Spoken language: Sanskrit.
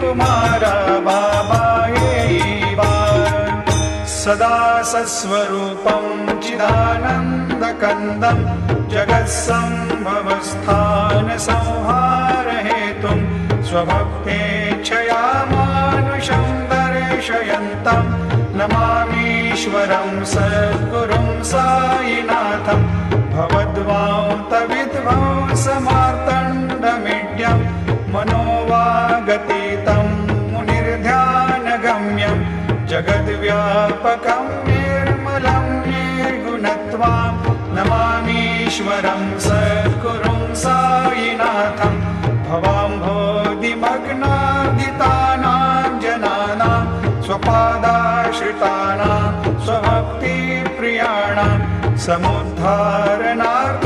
कुमारा बाबा येवा सदा सस्वरूपं चिदानन्दकन्दं जगत्सम्भवस्थानसंहारहेतुं स्वभक्तेच्छया मानुषं दर्शयन्तं नमामीश्वरं सद्गुरुं साईनाथं भवद्वान्तविध्वंसमार्तण्डमीड्यं मनोवागतीतं मुनिर्ध्यानगम्यं जगद्व्यापकं निर्मलं निर्गुणत्वां नमामीश्वरं सद्गुरुं साईनाथं भवाम्भोधिमग्नादितानां जनानां स्वपादाश्रितानां स्वभक्तिप्रियाणां समुद्धारणार्थं